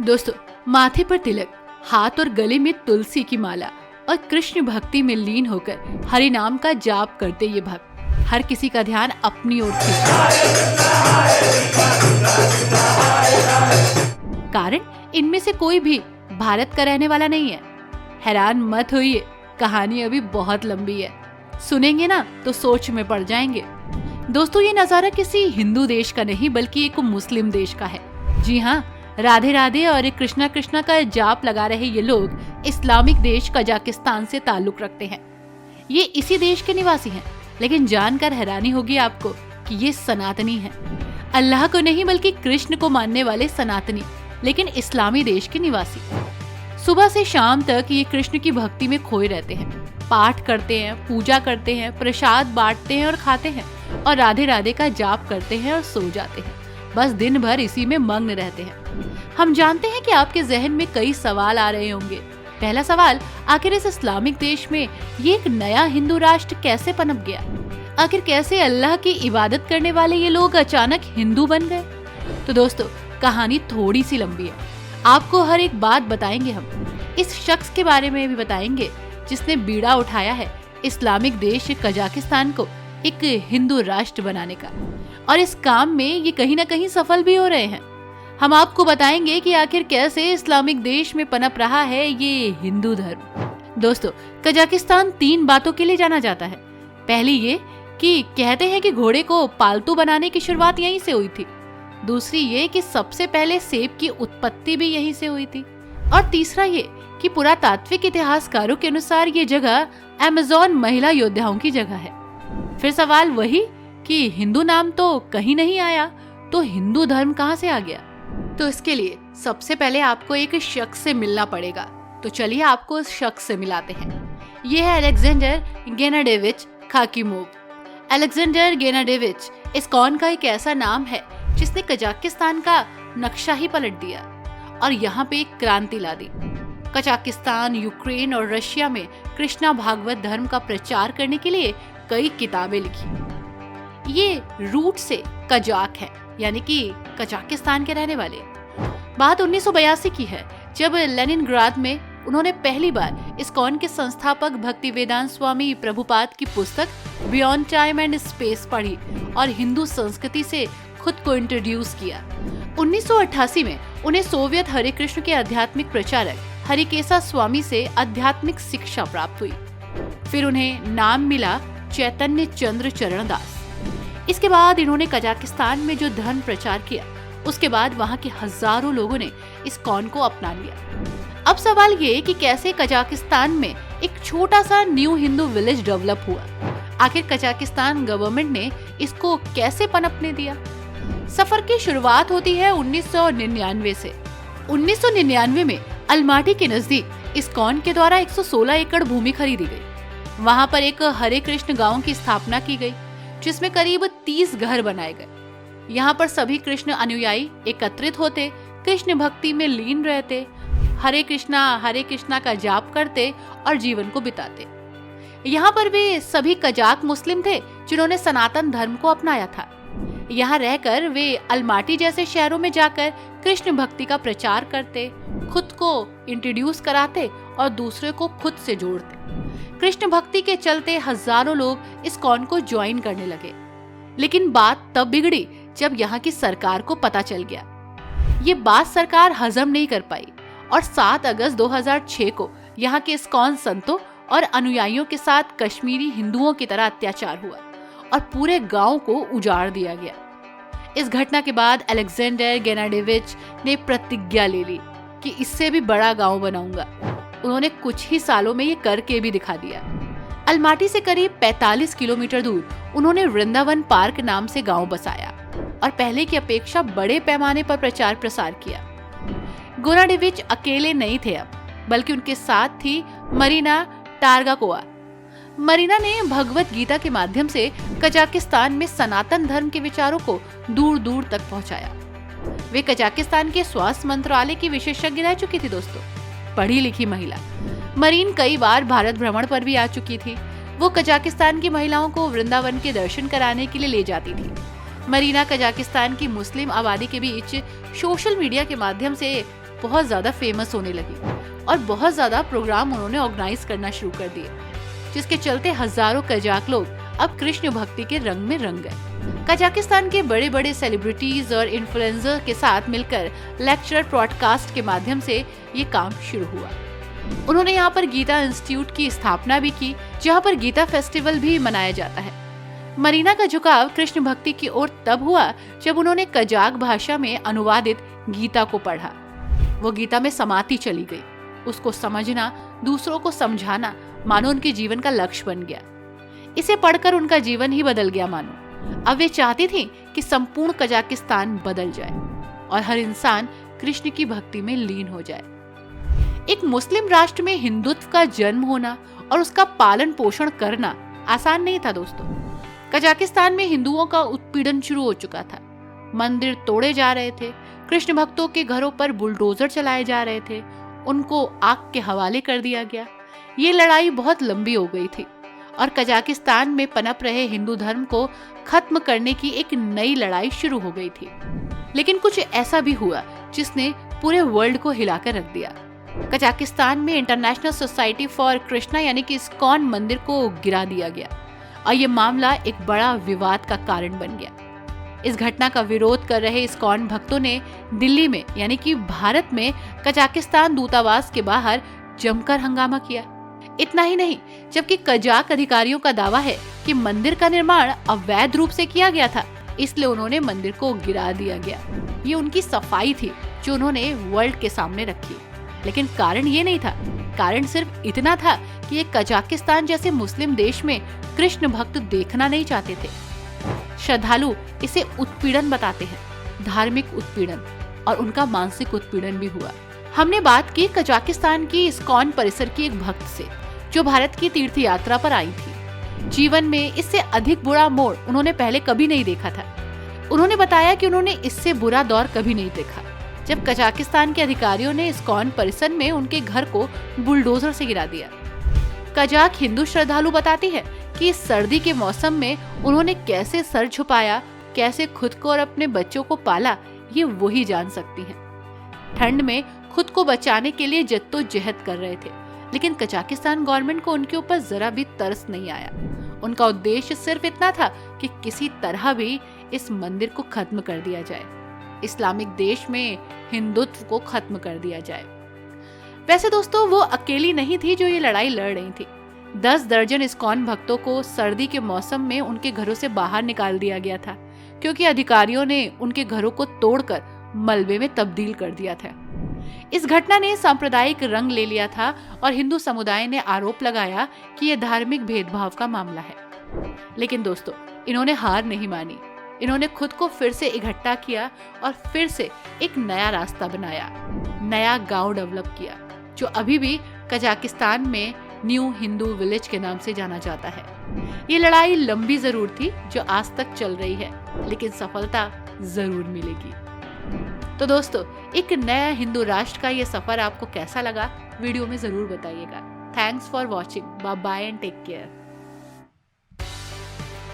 दोस्तों, माथे पर तिलक, हाथ और गले में तुलसी की माला और कृष्ण भक्ति में लीन होकर हरि नाम का जाप करते ये भक्त हर किसी का ध्यान अपनी ओर खींचते। कारण इनमें से कोई भी भारत का रहने वाला नहीं है। हैरान मत होइए, कहानी अभी बहुत लंबी है। सुनेंगे ना तो सोच में पड़ जाएंगे। दोस्तों, ये नजारा किसी हिंदू देश का नहीं बल्कि एक मुस्लिम देश का है। जी हाँ, राधे राधे और कृष्णा कृष्णा का जाप लगा रहे ये लोग इस्लामिक देश कजाकिस्तान से ताल्लुक रखते हैं। ये इसी देश के निवासी हैं, लेकिन जानकर हैरानी होगी आपको कि ये सनातनी हैं। अल्लाह को नहीं बल्कि कृष्ण को मानने वाले सनातनी, लेकिन इस्लामी देश के निवासी। सुबह से शाम तक ये कृष्ण की भक्ति में खोए रहते हैं, पाठ करते हैं, पूजा करते हैं, प्रसाद बांटते हैं और खाते हैं, और राधे राधे का जाप करते हैं और सो जाते हैं। बस दिन भर इसी में मग्न रहते हैं। हम जानते हैं कि आपके जहन में कई सवाल आ रहे होंगे। पहला सवाल, आखिर इस इस्लामिक देश में ये एक नया हिंदू राष्ट्र कैसे पनप गया? आखिर कैसे अल्लाह की इबादत करने वाले ये लोग अचानक हिंदू बन गए? तो दोस्तों, कहानी थोड़ी सी लंबी है। आपको हर एक बात बताएंगे हम। इस शख्स के बारे में भी बताएंगे जिसने बीड़ा उठाया है इस्लामिक देश कजाकिस्तान को एक हिंदू राष्ट्र बनाने का, और इस काम में ये कहीं ना कहीं सफल भी हो रहे हैं। हम आपको बताएंगे कि आखिर कैसे इस्लामिक देश में पनप रहा है ये हिंदू धर्म। दोस्तों, कजाकिस्तान 3 बातों के लिए जाना जाता है। पहली ये कि कहते हैं कि घोड़े को पालतू बनाने की शुरुआत यहीं से हुई थी। दूसरी ये कि सबसे पहले सेब की उत्पत्ति भी यहीं से हुई थी। और तीसरा ये कि पुरातात्विक इतिहासकारों के अनुसार ये जगह अमेज़न महिला योद्धाओं की जगह है। फिर सवाल वही कि हिंदू नाम तो कहीं नहीं आया, तो हिंदू धर्म कहाँ से आ गया? तो इसके लिए सबसे पहले आपको एक शख्स से मिलना पड़ेगा। तो चलिए आपको उस शख्स से मिलाते हैं। ये है अलेक्जेंडर गेनाडेविच खाकीमोव। अलेक्जेंडर गेनाडेविच इस्कॉन का एक ऐसा नाम है जिसने कजाकिस्तान का नक्शा ही पलट दिया और यहाँ पे एक क्रांति ला दी। कजाकिस्तान, यूक्रेन और रशिया में कृष्णा भागवत धर्म का प्रचार करने के लिए कई किताबें लिखी। ये रूट से कजाक है, यानी कि कजाकिस्तान के रहने वाले। बात 1982 की है, जब लेनिनग्राद में उन्होंने पहली बार इस्कॉन के संस्थापक भक्तिवेदांत स्वामी प्रभुपाद की पुस्तक बियॉन्ड टाइम एंड स्पेस पढ़ी और हिंदू संस्कृति से खुद को इंट्रोड्यूस किया। 1988 में उन्हें सोवियत हरे कृष्ण के आध्यात्मिक प्रचारक हरिकेशा स्वामी से आध्यात्मिक शिक्षा प्राप्त हुई। फिर उन्हें नाम मिला चैतन्य चंद्र चरण दास। इसके बाद इन्होंने कजाकिस्तान में जो धर्म प्रचार किया, उसके बाद वहाँ के हजारों लोगों ने इस्कॉन को अपना लिया। अब सवाल ये कि कैसे कजाकिस्तान में एक छोटा सा न्यू हिंदू विलेज डेवलप हुआ? आखिर कजाकिस्तान गवर्नमेंट ने इसको कैसे पनपने दिया? सफर की शुरुआत होती है 1999 से। 1999 में अलमाटी के नजदीक इस्कॉन के द्वारा 116 एकड़ भूमि खरीदी गई। वहाँ पर एक हरे कृष्ण गांव की स्थापना की गई, जिसमें करीब 30 घर बनाए गए। यहाँ पर सभी कृष्ण अनुयायी एकत्रित होते, कृष्ण भक्ति में लीन रहते, हरे कृष्णा का जाप करते और जीवन को बिताते। यहाँ पर वे सभी कजाक मुस्लिम थे जिन्होंने सनातन धर्म को अपनाया था। यहाँ रहकर वे अलमाटी जैसे शहरों में जाकर कृष्ण भक्ति का प्रचार करते, खुद को इंट्रोड्यूस कराते और दूसरे को खुद से जोड़ते। कृष्ण भक्ति के चलते हजारों लोग इस्कॉन को ज्वाइन करने लगे। लेकिन बात तब बिगड़ी जब यहाँ की सरकार को पता चल गया। ये बात सरकार हजम नहीं कर पाई और 7 अगस्त 2006 को यहाँ के इस्कॉन संतों और अनुयायियों के साथ कश्मीरी हिंदुओं की तरह अत्याचार हुआ और पूरे गांव को उजाड़ दिया गया। इस घटना के बाद अलेक्जेंडर गेनाडेविच ने प्रतिज्ञा ले ली कि इससे भी बड़ा गांव बनाऊंगा। उन्होंने कुछ ही सालों में ये करके भी दिखा दिया। अलमाटी से करीब 45 किलोमीटर दूर उन्होंने वृंदावन पार्क नाम से गांव बसाया और पहले की अपेक्षा बड़े पैमाने पर प्रचार प्रसार किया। गेनाडेविच अकेले नहीं थे अब, बल्कि उनके साथ थी मरीना टारगाकोवा। मरीना ने भगवत गीता के माध्यम से कजाकिस्तान में सनातन धर्म के विचारों को दूर दूर तक पहुंचाया। वे कजाकिस्तान के स्वास्थ्य मंत्रालय की विशेषज्ञ रह चुकी थी। दोस्तों, पढ़ी लिखी महिला मरीन कई बार भारत भ्रमण पर भी आ चुकी थी। वो कजाकिस्तान की महिलाओं को वृंदावन के दर्शन कराने के लिए ले जाती थी। मरीना कजाकिस्तान की मुस्लिम आबादी के बीच सोशल मीडिया के माध्यम से बहुत ज्यादा फेमस होने लगी और बहुत ज्यादा प्रोग्राम उन्होंने ऑर्गेनाइज करना शुरू कर दिए, जिसके चलते हजारों कजाक लोग अब कृष्ण भक्ति के रंग में रंग गए। कजाकिस्तान के बड़े बड़े सेलिब्रिटीज और इन्फ्लुएंसर के साथ मिलकर लेक्चर ब्रॉडकास्ट के माध्यम से ये काम शुरू हुआ। उन्होंने यहाँ पर गीता इंस्टीट्यूट की स्थापना भी की, जहाँ पर गीता फेस्टिवल भी मनाया जाता है। मरीना का झुकाव कृष्ण भक्ति की ओर तब हुआ जब उन्होंने कजाक भाषा में अनुवादित गीता को पढ़ा। वो गीता में समाती चली गई। उसको समझना, दूसरों को समझाना मानो उनके जीवन का लक्ष्य बन गया। इसे पढ़कर उनका जीवन ही बदल गया मानो। अब वे चाहती थी कि संपूर्ण कजाकिस्तान बदल जाए और हर इंसान कृष्ण की भक्ति में लीन हो जाए। एक मुस्लिम राष्ट्र में हिंदुत्व का जन्म होना और उसका पालन पोषण करना आसान नहीं था दोस्तों। कजाकिस्तान में हिंदुओं का उत्पीड़न शुरू हो चुका था। मंदिर तोड़े जा रहे थे, कृष्ण भक्तों के घरों पर बुलडोजर चलाए जा रहे थे, उनको आग के हवाले कर दिया गया। ये लड़ाई बहुत लंबी हो गई थी और कजाकिस्तान में पनप रहे हिंदू धर्म को खत्म करने की एक नई लड़ाई शुरू हो गई थी। लेकिन कुछ ऐसा भी हुआ जिसने पूरे वर्ल्ड को हिलाकर रख दिया। कजाकिस्तान में इंटरनेशनल सोसाइटी फॉर कृष्णा यानी कि इस्कॉन मंदिर को गिरा दिया गया और ये मामला एक बड़ा विवाद का कारण बन गया। इस घटना का विरोध कर रहे इस्कॉन भक्तों ने दिल्ली में यानी कि भारत में कजाकिस्तान दूतावास के बाहर जमकर हंगामा किया। इतना ही नहीं, जबकि कजाक अधिकारियों का दावा है कि मंदिर का निर्माण अवैध रूप से किया गया था, इसलिए उन्होंने मंदिर को गिरा दिया गया। ये उनकी सफाई थी जो उन्होंने वर्ल्ड के सामने रखी। लेकिन कारण ये नहीं था, कारण सिर्फ इतना था कि ये कजाकिस्तान जैसे मुस्लिम देश में कृष्ण भक्त देखना नहीं चाहते थे। श्रद्धालु इसे उत्पीड़न बताते हैं, धार्मिक उत्पीड़न, और उनका मानसिक उत्पीड़न भी हुआ। हमने बात की कजाकिस्तान की इस्कॉन परिसर की एक भक्त से जो भारत की तीर्थ यात्रा पर आई थी। जीवन में इससे अधिक बुरा मोड़ उन्होंने पहले कभी नहीं देखा था। उन्होंने बताया कि उन्होंने इससे बुरा दौर कभी नहीं देखा जब कजाकिस्तान के अधिकारियों ने इस्कॉन परिसर में उनके घर को बुलडोजर से गिरा दिया। कजाक हिंदू श्रद्धालु बताती है कि इस सर्दी के मौसम में उन्होंने कैसे सर छुपाया, कैसे खुद को और अपने बच्चों को पाला, ये वही जान सकती हैं। ठंड में खुद को बचाने के लिए जद्दोजहद कर रहे थे, लेकिन कजाकिस्तान गवर्नमेंट को उनके ऊपर जरा भी तरस नहीं आया। उनका उद्देश्य सिर्फ इतना था कि किसी तरह भी इस मंदिर को खत्म कर दिया जाए, इस्लामिक देश में हिंदुत्व को खत्म कर दिया जाए। वैसे दोस्तों, वो अकेली नहीं थी जो ये लड़ाई लड़ रही थी। 10 दर्जन इस्कॉन भक्तों को सर्दी के मौसम में उनके घरों से बाहर निकाल दिया गया था, क्योंकि अधिकारियों ने उनके घरों को तोड़कर मलबे में तब्दील कर दिया था। इस घटना ने सांप्रदायिक रंग ले लिया था और हिंदू समुदाय ने आरोप लगाया कि यह धार्मिक भेदभाव का मामला है। लेकिन दोस्तों, इन्होंने हार नहीं मानी। इन्होंने खुद को फिर से इकट्ठा किया और फिर से एक नया रास्ता बनाया, नया गांव डेवलप किया, जो अभी भी कजाकिस्तान में न्यू हिंदू विलेज के नाम से जाना जाता है। ये लड़ाई लंबी जरूर थी जो आज तक चल रही है, लेकिन सफलता जरूर मिलेगी। तो दोस्तों, एक नया हिंदू राष्ट्र का ये सफर आपको कैसा लगा, वीडियो में जरूर बताइएगा। Thanks for watching, bye bye and take care.